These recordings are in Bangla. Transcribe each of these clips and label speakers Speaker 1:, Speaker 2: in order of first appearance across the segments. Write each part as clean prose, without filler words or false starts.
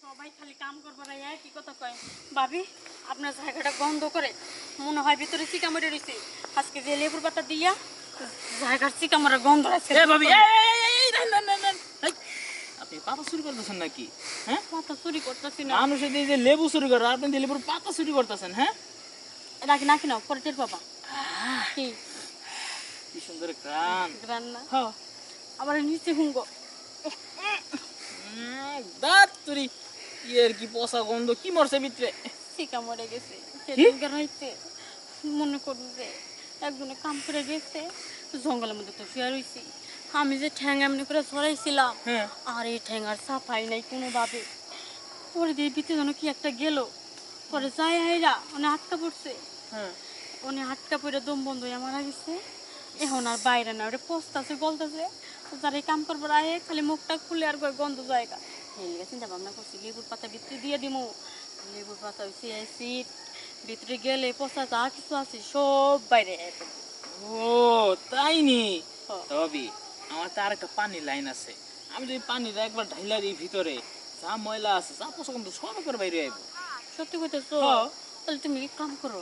Speaker 1: সবাই খালি কাম করবার কি কথা কয় ভাবি আপনার জায়গাটা বন্ধ করে মনে হয় ভিতরে চিকা মরে রইছে আজকে যে লেবুর পাতা দিয়া জায়গার চিকা মরা গন্ধ আছে
Speaker 2: এ ভাবি এই না না না না এই, আপনি পাতা চুরি করতেছেন নাকি? হ্যাঁ,
Speaker 1: পাতা চুরি করতেছি না
Speaker 2: মানুষ এই যে লেবু চুরি করে আপনি যে লেবুর পাতা চুরি করতেছেন। হ্যাঁ,
Speaker 1: রাখি নাকি না পরে টের পাবা কি
Speaker 2: কি সুন্দর গান।
Speaker 1: রান্না
Speaker 2: হ্যাঁ,
Speaker 1: আবার নিচে হুঙ্গ
Speaker 2: দাঁত চুরি এর কি পচা গন্ধ, কি মরছে ভিতরে?
Speaker 1: চিকা মরে গেছে সেদিনকে রাইতে মনে করুন যে একজনে কাম করে গেছে জঙ্গলের মধ্যে তো শুয়ে রইছি আমি যে ঠ্যাং এমনি করে ছড়াইছিলাম
Speaker 2: হ্যাঁ,
Speaker 1: আর এই ঠ্যাং আর সাফাই নাই কোনোভাবে পরে দিয়ে ভিতরে যেন কি একটা গেল পরে যাই হাইরা মানে আটকা পড়ছে
Speaker 2: হ্যাঁ,
Speaker 1: উনি আটকা পড়ে দম বন্ধ হয়ে মারা গেছে এখন আর বাইরে না ওটা পস্তাছে গলতেছে যারা এই কাম করবার আয়ে খালি মুখটা খুলে আর গন্ধ জায়গা এই চিন্তা ভাবনা করছি লেবুর পাতা ভিতরে দিয়ে দিমু লেবুর পাতা হয়েছে অ্যাসিড ভিতরে গেলে পচা যা কিছু আছে সব বাইরে
Speaker 2: ও তাই নি।
Speaker 1: হ্যাঁ।
Speaker 2: ভাবি আমার তো আর একটা পানির লাইন আছে, আমি যদি পানিটা একবার ঢাইলা দিই ভিতরে, যা ময়লা আছে যা পচা গন্ধ সব একবার বাইরে আইব।
Speaker 1: সত্যি কইতেছো
Speaker 2: হ্যাঁ।
Speaker 1: তাহলে তুমি এক কাম করো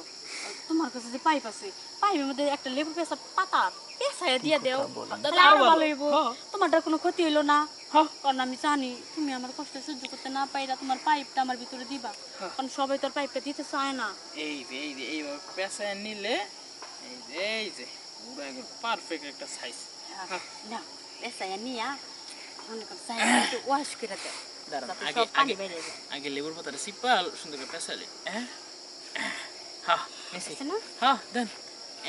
Speaker 1: তোমার কাছে যে পাইপ আছে পাইপের মধ্যে একটা লেবু পেঁচা পাতা পেঁচাইয়া দিয়ে দেও তাহলে আরো ভালো হইব
Speaker 2: হ্যাঁ।
Speaker 1: তোমারটার কোনো ক্ষতি হইলো না
Speaker 2: হ্যাঁ।
Speaker 1: কারণ আমি জানি তুমি আমার কষ্ট সহ্য করতে না পাইরা তোমার পাইপটা আমার ভিতরে দিবা কারণ সবাই তোর পাইপটা দিতে চায় না
Speaker 2: এইভাবে পেঁচায় নিলে এই যে পুরো একদম পারফেক্ট একটা সাইজ।
Speaker 1: না পেঁচাইয়া নিয়া মনে কর চাই একটু ওয়াশ করে দেও
Speaker 2: দাঁড়ান,
Speaker 1: যাতে
Speaker 2: আগে
Speaker 1: সব পানি
Speaker 2: আগে
Speaker 1: বেরিয়ে যায়
Speaker 2: আগে লেবুর পাতাটা সিপাল সুন্দর করে পেঁচালে। হ্যাঁ, নিছি।
Speaker 1: আছে না
Speaker 2: হ্যাঁ, দেন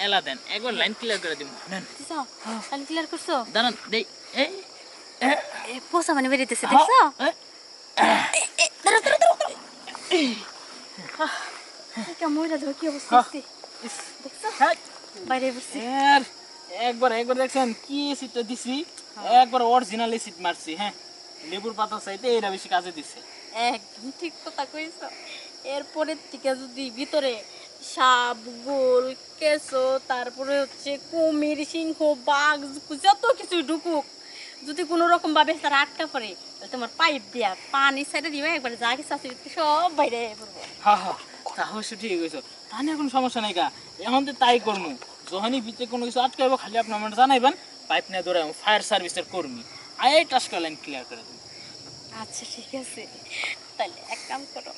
Speaker 2: এলা দেন একবার লাইন ক্লিয়ার করে দিব। নেন
Speaker 1: দিছো তাহলে ক্লিয়ার করছো
Speaker 2: দাঁড়ান দেই এই
Speaker 1: এ পোষা মানে বেরিয়েছে দেখছো দাঁড়াও দাঁড়াও কেমন কি অবস্থা হচ্ছে দেখছো বাইরে বসছি
Speaker 2: একবার দেখছেন কি এসিডটা দিছি, একবার অরিজিনাল এসিড মারছি। হ্যাঁ, লেবুর পাতা চাইতে এরা বেশি কাজে দিছে।
Speaker 1: একদম ঠিক কথা কইছো এরপরের থেকে যদি ভিতরে সাপ গোল কেঁচো তারপরে হচ্ছে কুমির সিংহ বাঘ যত কিছু ঢুকুক যদি কোনো রকম ভাবে তারা আটকা পড়ে তাহলে তোমার পাইপ দিয়া পানি সাইডে দিবা একবার যা কিছু আছে সব বাইরে পড়বো
Speaker 2: হ্যাঁ হ্যাঁ, তা অবশ্য ঠিক হয়েছে, তাহলে এখন সমস্যা নাই। এখন তো তাই করবো, যখনই ভিতরে কোনো কিছু আটকাইব খালি আপনি আমার জানাইবেন, পাইপ নিয়ে ধরে ফায়ার সার্ভিসের কর্মী আই টাস্কা লাইন ক্লিয়ার করে দেবেন।
Speaker 1: আচ্ছা ঠিক আছে তাহলে এক কাম করো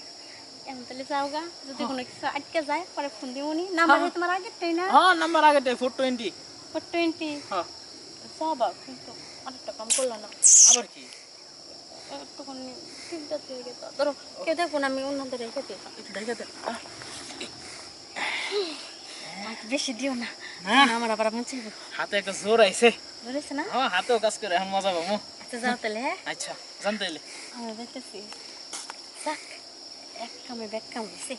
Speaker 1: এখন তাহলে যাও গা যদি কোনো কিছু আটকে যায় পরে ফোন দিবনি নাম্বার তোমার আগেরটাই না
Speaker 2: হ্যাঁ, নাম্বার আগেটাই 420।
Speaker 1: 420
Speaker 2: হ্যাঁ,
Speaker 1: যাবা কিন্তু অনেকটা কম করলো না
Speaker 2: আবার কি
Speaker 1: একটুখানি চিন্তা হয়ে গেছে ধরো কেউ দেখো না আমি অন্যদের রেখে দিই
Speaker 2: একটু ঢেকে দেন।
Speaker 1: বেশি দিও না আমার আবার আপনি চাইবো
Speaker 2: হাতে একটা জোর আইছে।
Speaker 1: ধরেছে না
Speaker 2: হ্যাঁ, হাতেও কাজ করে, এখন মজা পাবো।
Speaker 1: আচ্ছা যাও তাহলে হ্যাঁ
Speaker 2: আচ্ছা, জানতে এলে
Speaker 1: আমি দেখতেছি যাক এক কামে ব্যাক কাম হয়েছে